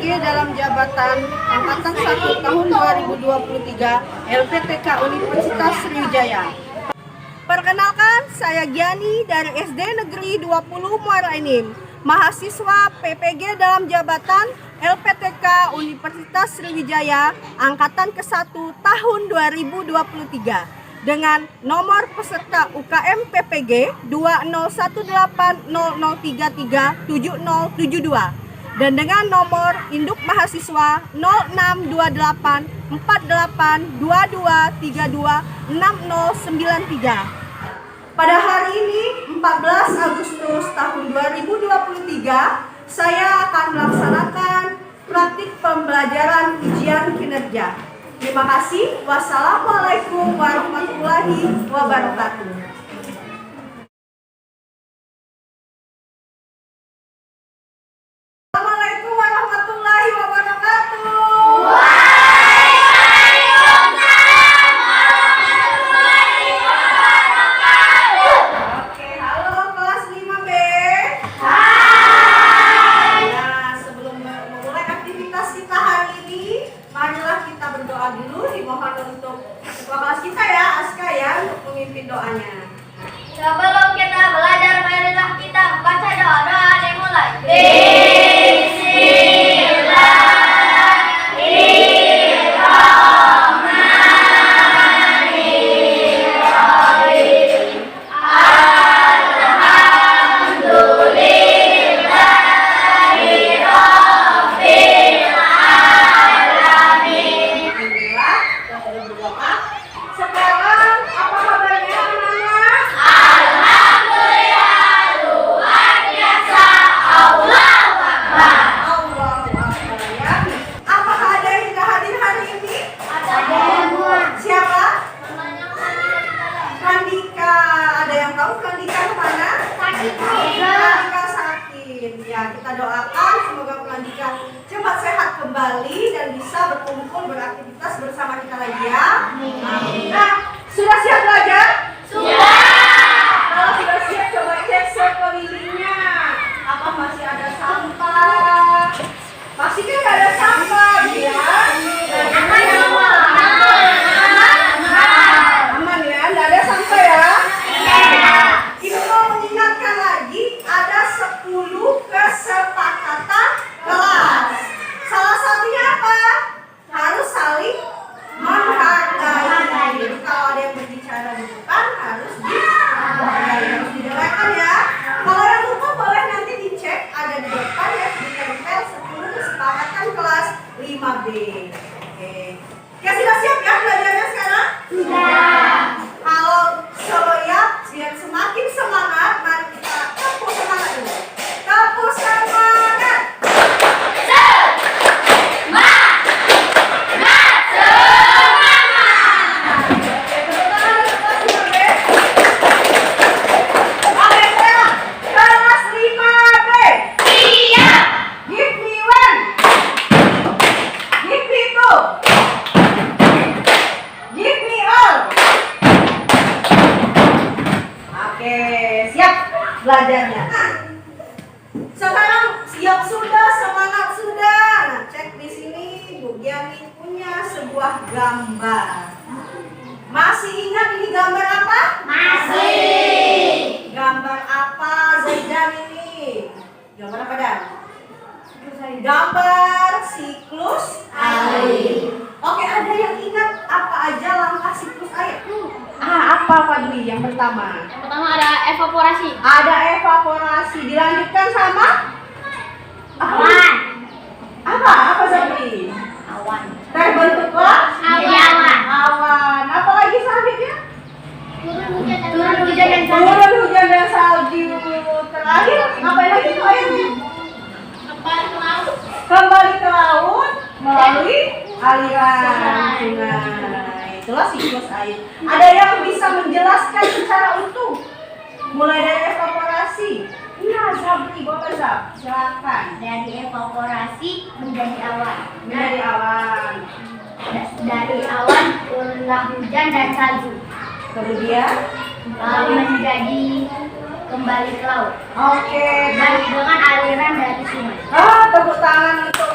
PPG dalam jabatan Angkatan 1 tahun 2023 LPTK Universitas Sriwijaya. Perkenalkan, saya Giani dari SD Negeri 20 Muara Enim, mahasiswa PPG dalam jabatan LPTK Universitas Sriwijaya Angkatan ke-1 tahun 2023 dengan nomor peserta UKM PPG 201800337072 dan dengan nomor induk mahasiswa 06284822326093. Pada hari ini 14 Agustus tahun 2023 saya akan melaksanakan praktik pembelajaran ujian kinerja. Terima kasih. Wassalamualaikum warahmatullahi wabarakatuh. Assalamualaikum warahmatullahi wabarakatuh. Oke, halo kelas 5B. Hai. Nah, sebelum memulai aktivitas kita hari ini, marilah kita berdoa dulu. Dimohon untuk ketua kelas kita ya, Aska ya, untuk memimpin doanya. Sebelum kita belajar, marilah kita membaca doa-doa dimulai. Ya, kita doakan semoga Pelandika cepat sehat kembali dan bisa berkumpul beraktivitas bersama kita lagi ya. Amin. Nah, sudah siap belajar? Sudah. Kalau sudah siap, coba cek sekelilingnya. Apa masih ada sampah? Pastikan nggak ada sampah, ya. Aman ya, nggak ada sampah ya. Ibu mau mengingatkan lagi, ada 10 kesepakatan kelas. Salah satunya apa? Harus saling menghargai. Jadi kalau ada yang berbicara di depan harus dihargai, harus didengarkan ya. Kalau yang lupa boleh nanti dicek, ada di depan ya, ditempel 10 kesepakatan kelas 5B. Oke. Ya, sudah siap ya belajarnya sekarang? Sudah. Kalau siap biar semakin semangat, mari kita tepuk semangat dulu. Tepuk semangat. Belajarnya. Sekarang siap sudah, semangat sudah. Nah, cek di sini Bu Giani punya sebuah gambar. Masih ingat ini gambar apa? Masih. Gambar apa Zaidan ini? Gambar apa Dan? Gambar siklus air. Oke, ada yang ingat apa aja langkah siklus air? Apa Fadli yang pertama? Yang pertama ada evaporasi. Ada evaporasi. Dilanjutkan sama? Awan. Apa Fadli? Awan. Terbentuklah Awan. Awan. Apa lagi selanjutnya? Turun hujan dan salju. Turun hujan dan salju. Terakhir, ngapain lagi tuh airnya? Kembali ke laut. Kembali ke laut melalui aliran sungai. Itulah siklus air. Ada yang bisa menjelaskan secara utuh mulai dari evaporasi? Iya, Sabri, Bapak Zab, silakan. Dari evaporasi menjadi awan. Menjadi awan. Dari awan turunlah hujan dan salju. Kemudian Lalu menjadi kembali ke laut. oke. Dan dengan aliran dari sungai. Tepuk tangan untuk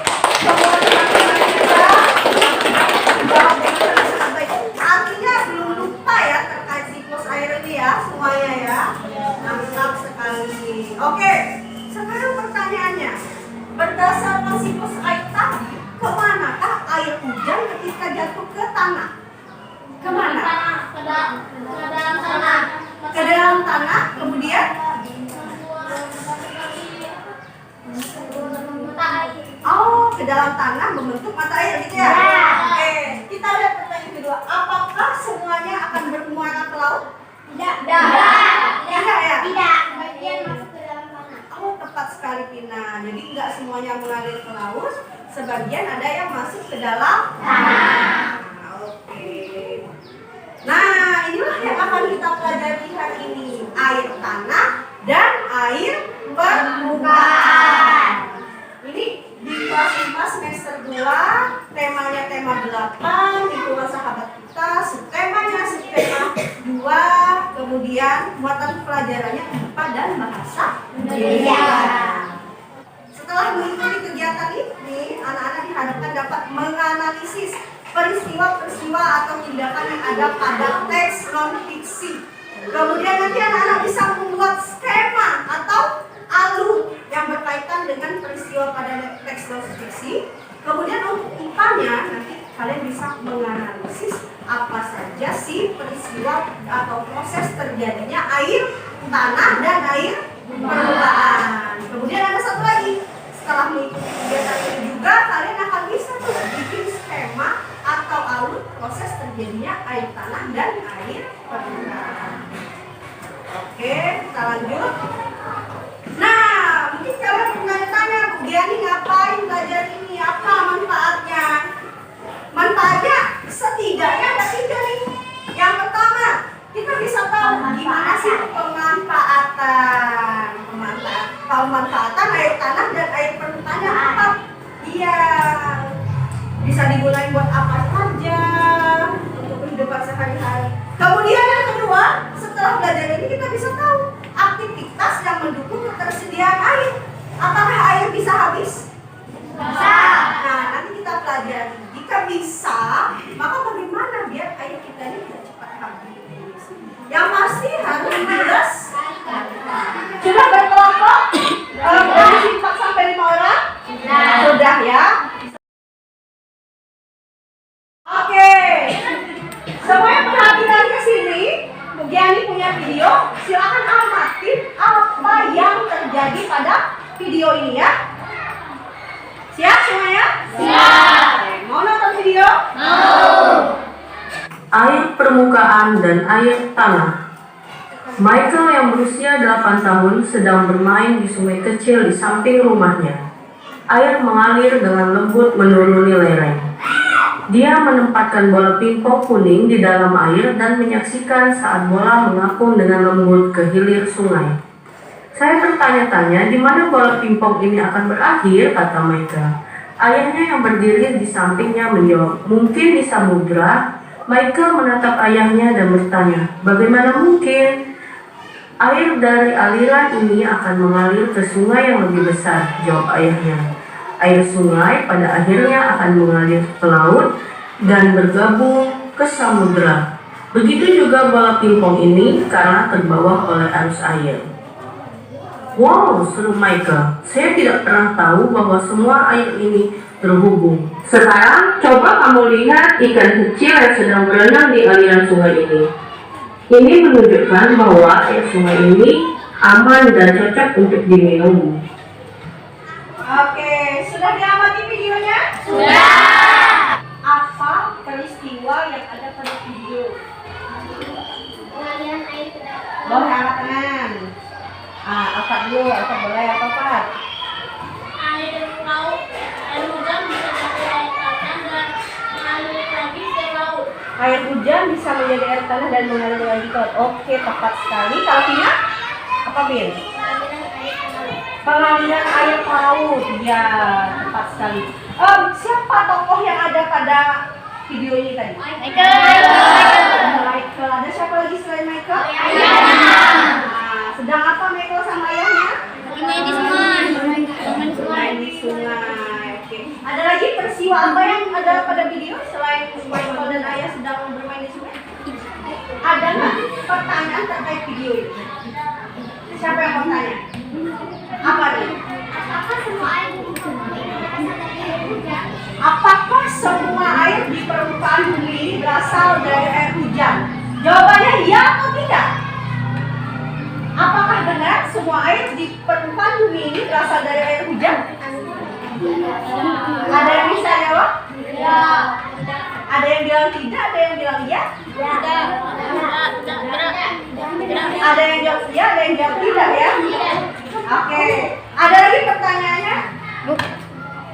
tanah membentuk mata air gitu ya? Oke, kita lihat pertanyaan kedua. Apakah semuanya akan bermuara ke laut? Tidak ya? Bagian masuk ke dalam tanah. Oh, tepat sekali Pina. Jadi nggak semuanya mengalir ke laut, sebagian ada yang masuk ke dalam tanah. Oke. Nah, inilah yang akan kita pelajari hari ini. Air tanah dan air permukaan. Ini di kelas 5 semester 2, temanya tema 8, lingkungan sahabat kita, subtemanya subtema 2, kemudian muatan pelajarannya IPA dan bahasa Indonesia. Setelah mengikuti kegiatan ini, anak-anak diharapkan dapat menganalisis peristiwa-peristiwa atau tindakan yang ada pada teks non-fiksi. Kemudian nanti anak-anak bisa membuat skema atau alur yang berkaitan dengan peristiwa pada teks non-fiksi. Kemudian untuk IPA-nya nanti kalian bisa menganalisis apa saja sih peristiwa atau proses terjadinya air tanah dan air permukaan. Kemudian ada satu lagi, setelah mengikuti kegiatan ini juga kalian akan bisa tuh bikin skema atau alur proses terjadinya air tanah dan air permukaan. Oke, kita lanjut. Nah, mungkin kalian bertanya-tanya, Bu Giani ngapain belajar ini? Apa manfaatnya? Manfaatnya setidaknya ada 3 nih. Yang pertama, kita bisa tahu gimana sih pemanfaatan air tanah dan air permukaannya apa? Iya, bisa digunakan buat apa saja untuk kehidupan sehari-hari. Kemudian yang kedua, setelah belajar ini kita bisa tahu aktivitas yang mendukung ketersediaan air. Apakah air bisa habis? Bisa. Nah, nanti kita pelajari. Jika bisa, maka bagaimana biar air kita ini tidak cepat habis? Yang pasti harus jelas. Sudah berkelompok? Dari 4 sampai 5 orang? Sudah ya. Oke. Semuanya perhatikan ke sini. Bu Giani punya video. Silakan amati apa yang terjadi pada video ini ya. Siap semuanya? Siap. Oke, mau nonton video? Mau. Air permukaan dan air tanah. Michael yang berusia 8 tahun sedang bermain di sungai kecil di samping rumahnya. Air mengalir dengan lembut menuruni lereng. Dia menempatkan bola pingpong kuning di dalam air dan menyaksikan saat bola mengapung dengan lembut ke hilir sungai. Saya bertanya-tanya di mana bola pingpong ini akan berakhir, kata Michael. Ayahnya yang berdiri di sampingnya menjawab, mungkin di samudra. Michael menatap ayahnya dan bertanya, bagaimana mungkin? Air dari aliran ini akan mengalir ke sungai yang lebih besar, jawab ayahnya. Air sungai pada akhirnya akan mengalir ke laut dan bergabung ke samudra. Begitu juga bola pingpong ini karena terbawa oleh arus air. Wow, seru Michael. Saya tidak pernah tahu bahwa semua air ini terhubung. Sekarang coba kamu lihat ikan kecil yang sedang berenang di aliran sungai ini. Ini menunjukkan bahwa air sungai ini aman dan cocok untuk diminum. Oke, sudah diamati videonya? Sudah. Apa peristiwa yang ada pada video? Pengaliran air ke dalam. Boleh angkat tangan. Angkat dulu, angkat boleh apa Pak? Air laut, air hujan bisa jadi air tanah dan mengalir lagi ke laut. Air hujan bisa menjadi air tanah dan mengalir lagi ke laut. Oke, tepat sekali. Kalau Tina? Apa Bin? Pengaliran air ke laut. Pengaliran air ke laut. Ya, tepat sekali. Siapa tokoh yang ada pada video ini tadi? Michael. Michael. Ada siapa lagi selain Michael? Ayahnya. Nah, sedang apa Michael sama ayahnya? Bermain di sungai. Bermain di sungai. Oke. Ada lagi peristiwa apa yang ada pada video selain Michael dan ayah sedang bermain di sungai? Ada nggak pertanyaan terkait video ini? Siapa yang mau tanya? Apa nih? Apakah semua air di sungai berasal dari air hujan? Apakah semua air di permukaan bumi ini berasal dari air hujan? Jawabannya iya atau tidak? Apakah benar semua air di permukaan bumi ini berasal dari air hujan? Ada yang bisa jawab? Ya. Ada yang bilang tidak, ada yang bilang iya? Ada yang jawab iya, ada yang jawab tidak ya? Oke. Ada lagi pertanyaannya? Bu,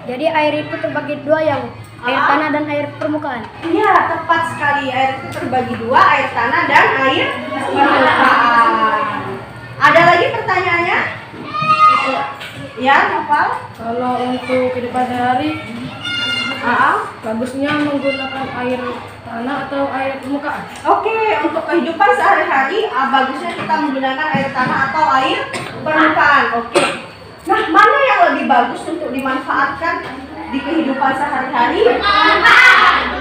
jadi air itu terbagi dua ya, Bu? Air tanah dan air permukaan. Iya, tepat sekali. Air itu terbagi dua, air tanah dan air permukaan. Ada lagi pertanyaannya? Ya, Noval? Kalau untuk kehidupan sehari, bagusnya menggunakan air tanah atau air permukaan? Oke, untuk kehidupan sehari-hari bagusnya kita menggunakan air tanah atau air permukaan. Oke. Nah, mana yang lebih bagus untuk dimanfaatkan di kehidupan sehari-hari?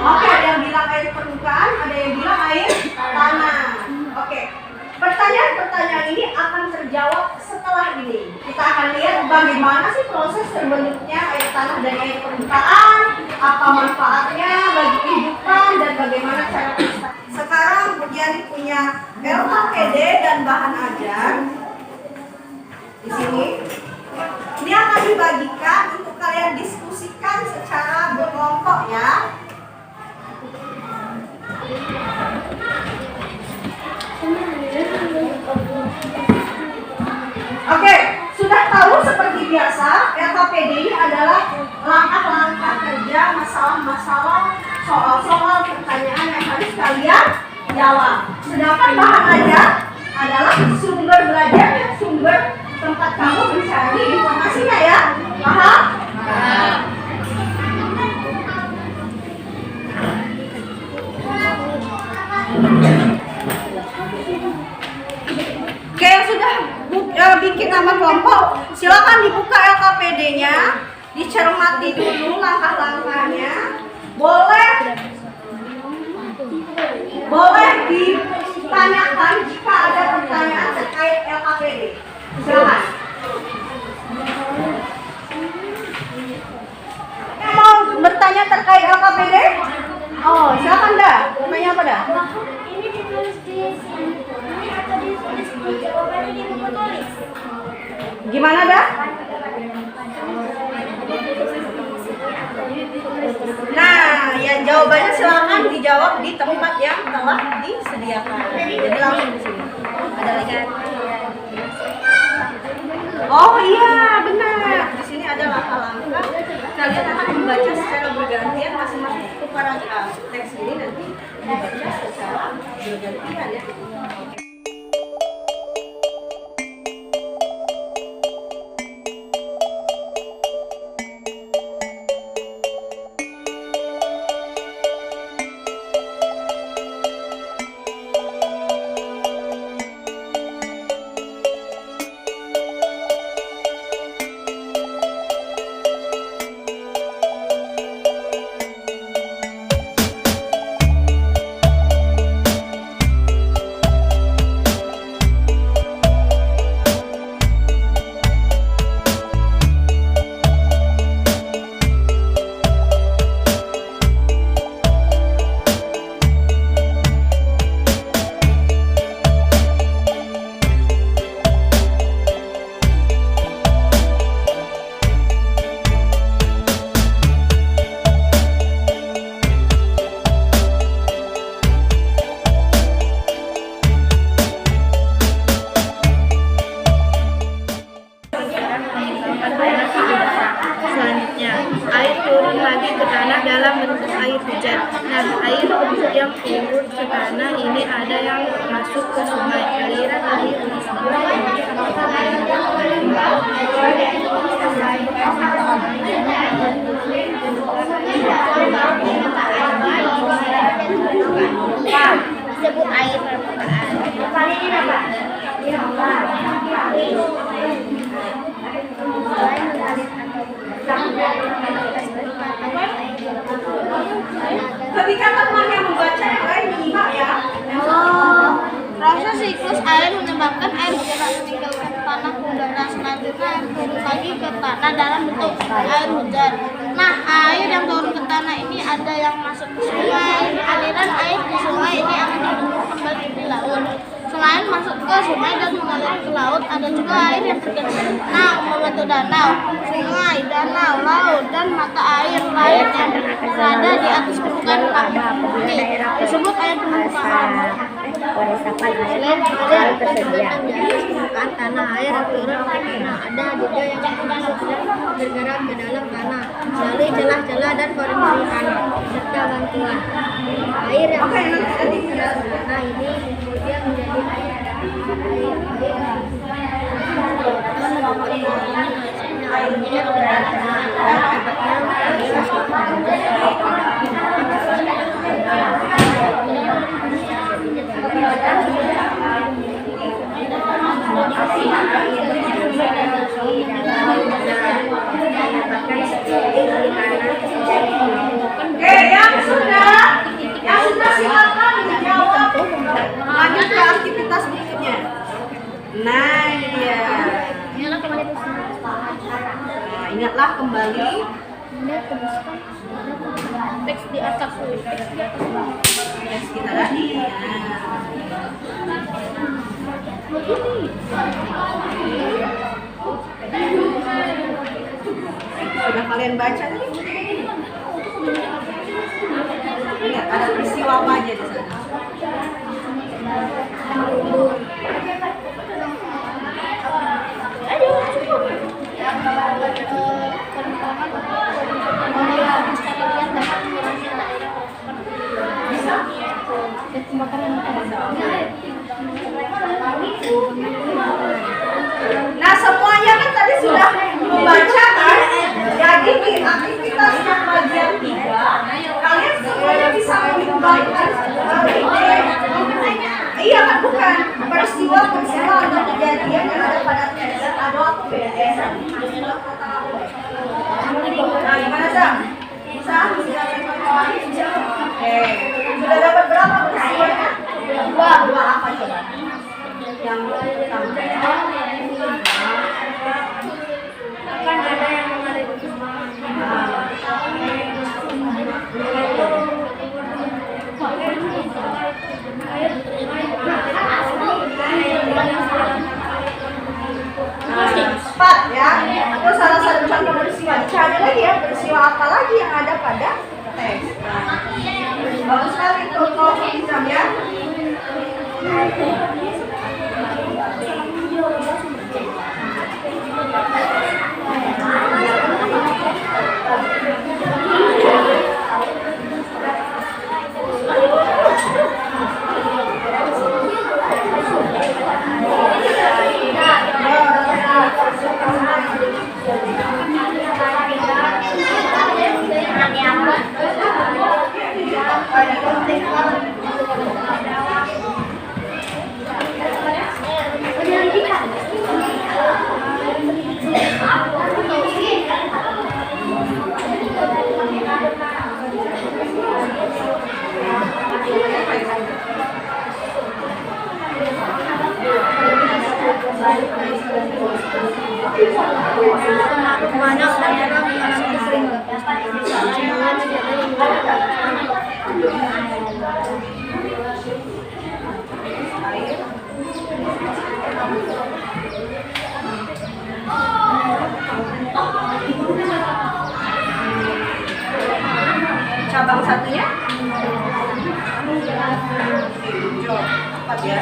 Oke, ada yang bilang air permukaan, ada yang bilang air tanah. Oke. Pertanyaan-pertanyaan ini akan terjawab setelah ini. Kita akan lihat bagaimana sih proses terbentuknya air tanah dan air permukaan, apa manfaatnya bagi kehidupan, dan bagaimana cara prestasi. Sekarang Bu Diani punya LKPD dan bahan ajar di sini. Ini akan dibagikan untuk kalian diskusikan secara berkelompok ya. Oke, sudah tahu seperti biasa, LKPD ini adalah langkah-langkah kerja, masalah-masalah, soal-soal, pertanyaan yang harus kalian jawab. Sedangkan bahan ajar adalah sumber belajar, sumber tempat kamu mencari informasinya ya. Paham? Oke, yang sudah bikin nama kelompok, silakan dibuka LKPD-nya, dicermati dulu langkah-langkahnya. Boleh ditanyakan jika ada pertanyaan terkait LKPD. Silakan. Yang mau bertanya terkait LKPD? Oh, silakan dah. Namanya apa dah? Ini ditulis di sini atau ditulis di jawabannya di buku tulis? Gimana dah? Nah, yang jawabannya silakan dijawab di tempat yang telah disediakan. Jadi langsung di sini. Ada lagi? Oh iya, benar. Di sini ada langkah-langkah. Kalian akan membaca secara bergantian masing-masing buku paragraf. Teks ini nanti dibaca secara bergantian ya. Selanjutnya, air turun lagi ke tanah dalam bentuk air hujan. Nah, air yang turun ke tanah ini ada yang masuk ke sungai. Aliran air di sungai ini Disebut air permukaan. Kali ini apa? Ketika teman yang membaca yang lain menyimak ya. Proses siklus air menyebabkan air bergerak meninggalkan tanah ke udara. Selanjutnya air turun lagi ke tanah dalam bentuk air hujan. Nah, air yang turun ke tanah ini ada yang masuk ke sungai. Aliran air di sungai ini akan ditumpah kembali di laut. Selain masuk ke sungai dan mengalir ke laut, ada juga air yang tergenang membentuk danau, sungai, danau, laut, dan mata air lain yang berada di atas permukaan bumi. Tersebut air permukaan. Selain ada yang tergenang di atas permukaan tanah, air yang turun ke tanah, ada juga yang masuk dan bergerak ke dalam tanah melalui celah-celah dan koridor tanah serta bantuan. Air yang turun ke tanah ini kemudian menjadi air Oke, yang sudah silakan dijawab. Lanjut ke aktivitas berikutnya. Nah, ini dia. Nah, ingatlah kembali Teks di atas. teks kita tadi. Sudah kalian baca tadi? Ingat ada peristiwa apa aja di sana? Nah, semuanya kan tadi sudah membaca kan? Jadi di aktivitas yang bagian 3, kalian semuanya bisa mengembangkan iya kan, bukan peristiwa-peristiwa atau kejadian yang ada pada teks. Ada apa beda? Nah, gimana Sam? Bisa? Sudah evaluasi? Oke. Sudah dapat berapa peristiwanya? Dua apa coba? Yang pertama. Kan ada yang mengalir itu. Cepat ya. Itu salah satu contoh peristiwa. Cari lagi ya, peristiwa apa lagi yang ada pada teks. Bagus sekali tuh kalau bisa ya. Banyak daerah mengalami kekeringan. Cabang satunya? Cepat ya.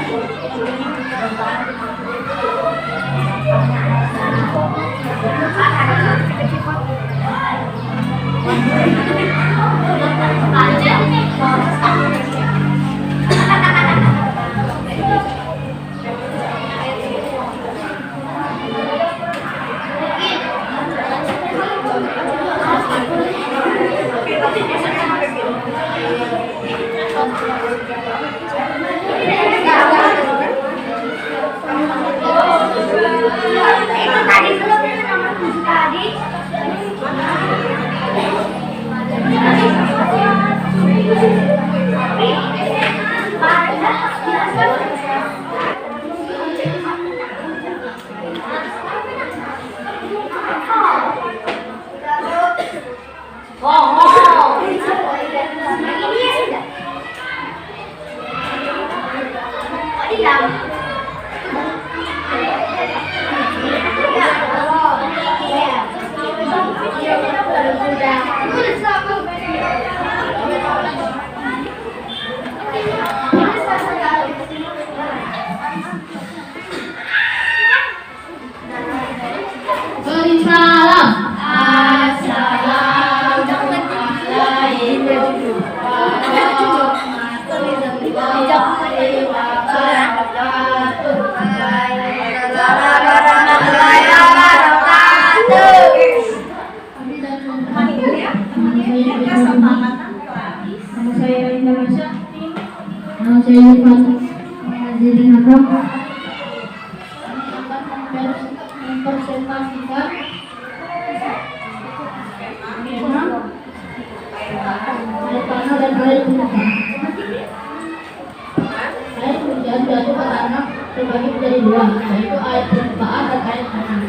ini kesepakatan kelas. Nama saya Indah Masya. Nama saya Irfan. Jadi Hakam. Mempresentasikan skema air tanah dan air permukaan. Air hujan jatuh ke tanah terbagi menjadi dua, yaitu air permukaan dan air tanah.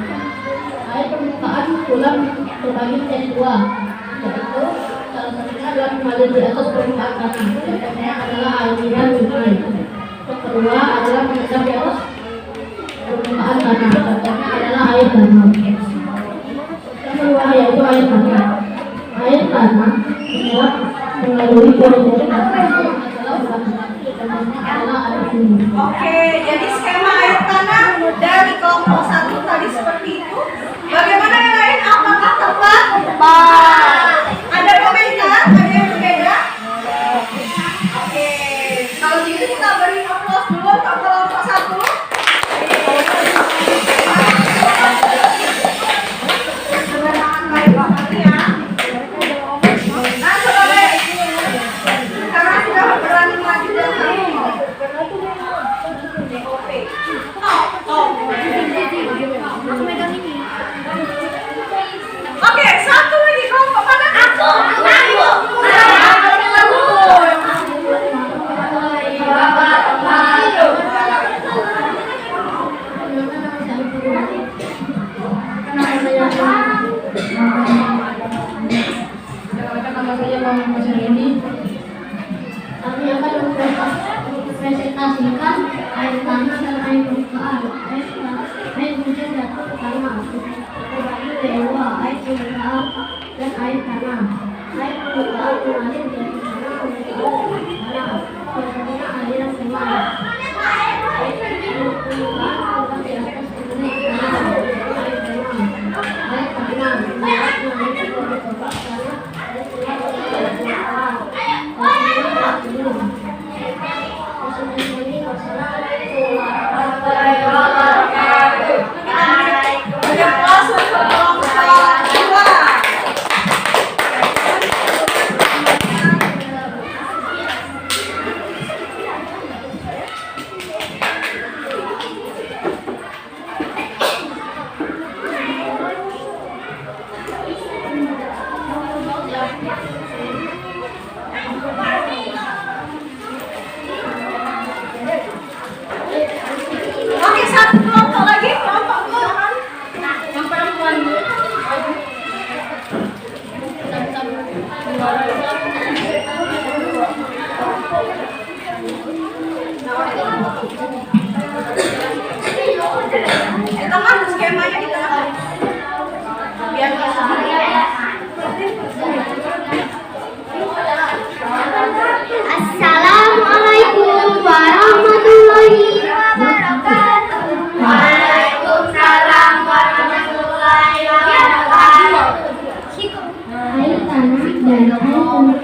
Air permukaan pulang terbagi menjadi dua, yaitu salah satunya adalah mengalir di atas permukaan tanah. Contohnya adalah aliran sungai. Yang kedua adalah mengendap di atas permukaan tanah. Contohnya adalah air danau. Yang kedua yaitu air tanah. Air tanah menyerap melalui pori-pori tanah. Adalah air sungai. Oke, jadi skema air tanah dari kelompok 1 tadi seperti itu. Bagaimana yang lain? Apakah tepat? Tepat. Ada komentar? Ada yang berbeda? Oke, kalau gitu kita beri aplaus dulu untuk kelompok 1. Dengan baik banget ya. Nah, coba deh. Karena sudah berani maju dan Oke, satu lagi kelompok mana? Aku. Kami akan mempresentasikan air tanah dan air permukaan. Air hujan jatuh ke tanah terbagi menjadi dua, air permukaan dan air tanah. Air permukaan mengalir dari tanah menuju tanah. Contohnya aliran sungai. Air permukaan terbagi di atas permukaan tanah. Air tanah. Air tanah mengalir dari permukaan tanah dan keluar dari permukaan. Oke, satu kelompok lagi, kelompok kelompok. Yang perempuan Di tengah skemanya di tengah. Biar bisa. Assalamualaikum warahmatullahi wabarakatuh. Waalaikumsalam warahmatullahi wabarakatuh. air tanah dan air permukaan.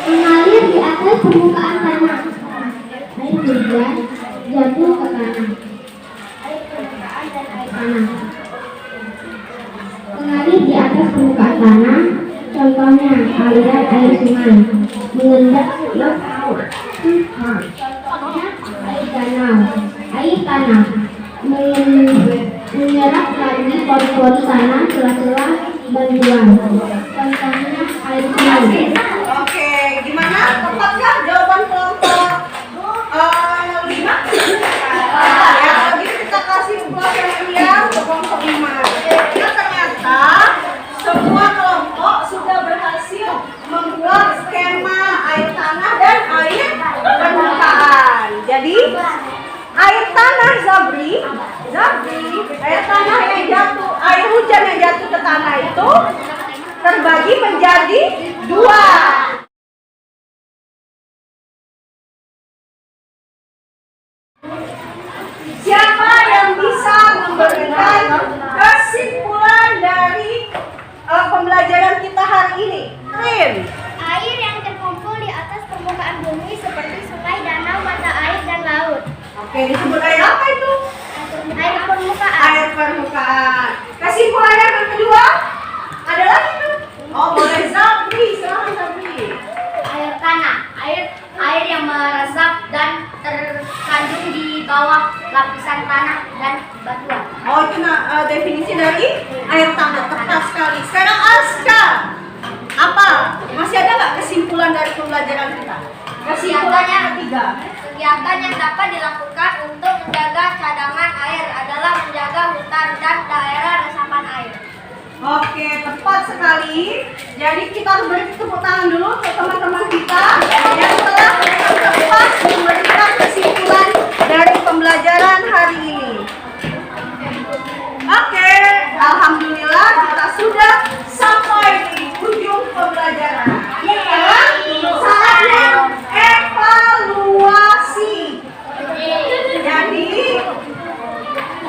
Mengalir di atas permukaan tanah. Air hujan jatuh ke tanah. Air permukaan dan air tanah. Mengalir di atas permukaan tanah. Contohnya aliran air sungai. Mengendap contohnya air danau. Air tanah menyerap lagi pori-pori tanah celah-celah bantuan. Contohnya air sungai. Oke, gimana? Tepatkah jawaban kelompok 5? Ya, jadi kita kasih aplaus yang meriah untuk kelompok 5. Nah, ternyata semua kelompok sudah berhasil membuat skema air tanah dan air permukaan. Jadi air tanah Zabri, air tanah yang jatuh, air hujan yang jatuh ke tanah itu terbagi menjadi 2. Siapa yang bisa memberikan kesimpulan dari pembelajaran kita hari ini? Rin. Air yang terkumpul di atas permukaan bumi seperti sungai, danau, mata air, dan laut. Oke, disebut air apa itu? Air permukaan. Air permukaan. Kesimpulan yang kedua ada lagi tuh. Oh boleh Zabri, silahkan Zabri. Air tanah, air yang meresap dan terkandung di bawah lapisan tanah dan batuan. Oh itu definisi dari air tanah, tepat sekali. Sekarang Aska, apa? Masih ada nggak kesimpulan dari pembelajaran kita? Kesimpulan yang ketiga. Kegiatan yang dapat dilakukan untuk menjaga cadangan air adalah menjaga hutan dan daerah resapan air. Oke, tepat sekali. Jadi kita harus beri tepuk tangan dulu untuk teman-teman kita yang telah tepat memberikan kesimpulan dari pembelajaran hari ini. Oke, alhamdulillah kita sudah sampai di ujung pembelajaran. Sekarang saatnya evaluasi. Jadi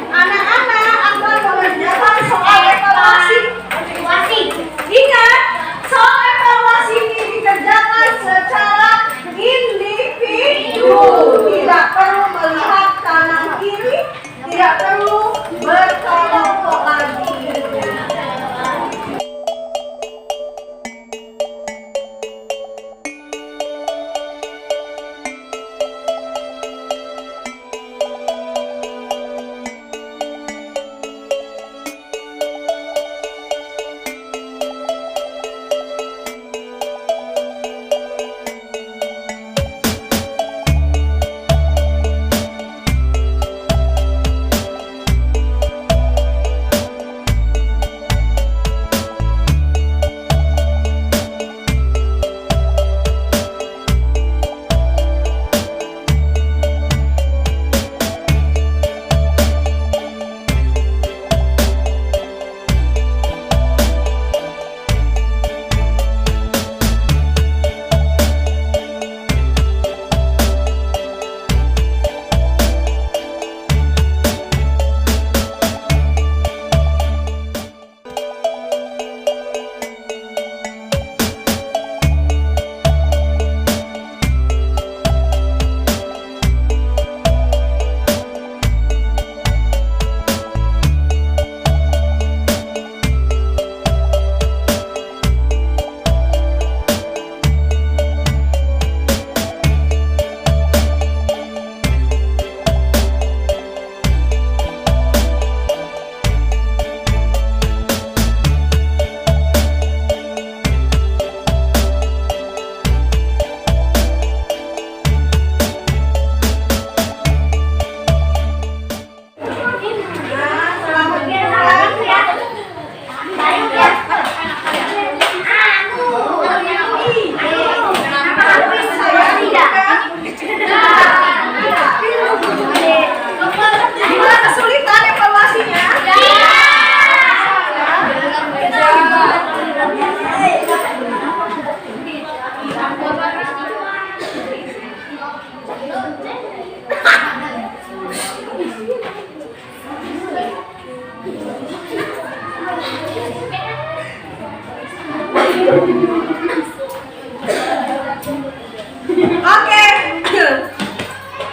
anak-anak akan mengerjakan soal evaluasi. Ingat, soal evaluasi ini dikerjakan secara individu. Tidak perlu melihat kanan kiri, tidak perlu berkelompok lagi.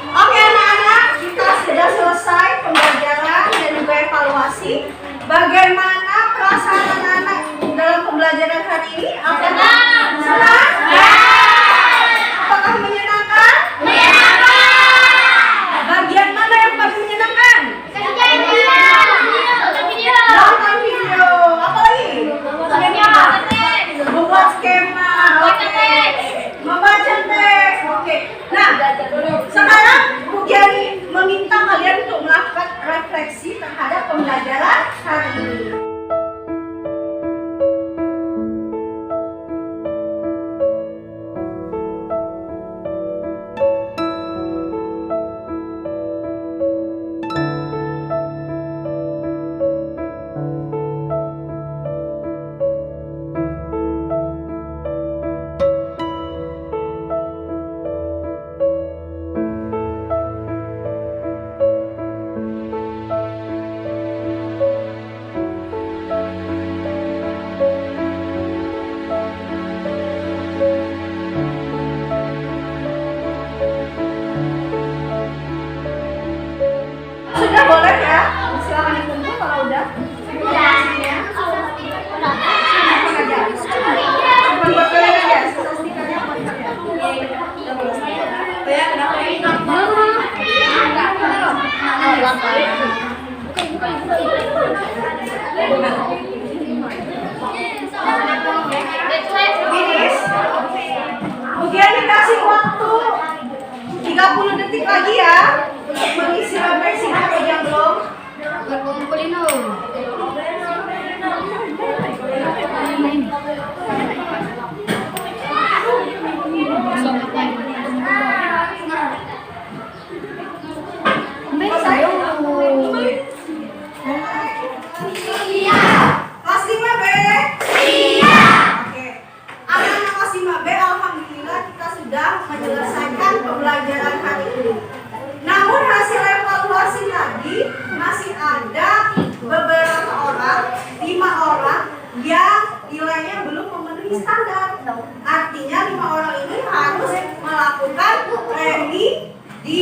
Oke anak-anak, kita sudah selesai pembelajaran dan juga evaluasi. Bagaimana perasaan anak-anak dalam pembelajaran hari ini? Apakah senang? Apakah menyenangkan? Bagian mana yang paling menyenangkan? Nonton video. Apa lagi? Membuat skema. Oke. Membaca teks. Oke. Nah, sekarang Bu Giani meminta kalian untuk melakukan refleksi terhadap pembelajaran hari ini.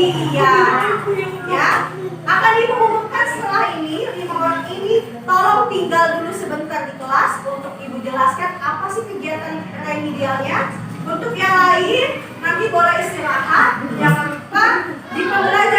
remedial. Ya, akan Ibu umumkan setelah ini. 5 orang ini tolong tinggal dulu sebentar di kelas untuk Ibu jelaskan apa sih kegiatan remedialnya. Untuk yang lain nanti boleh istirahat. Jangan lupa di pembelajaran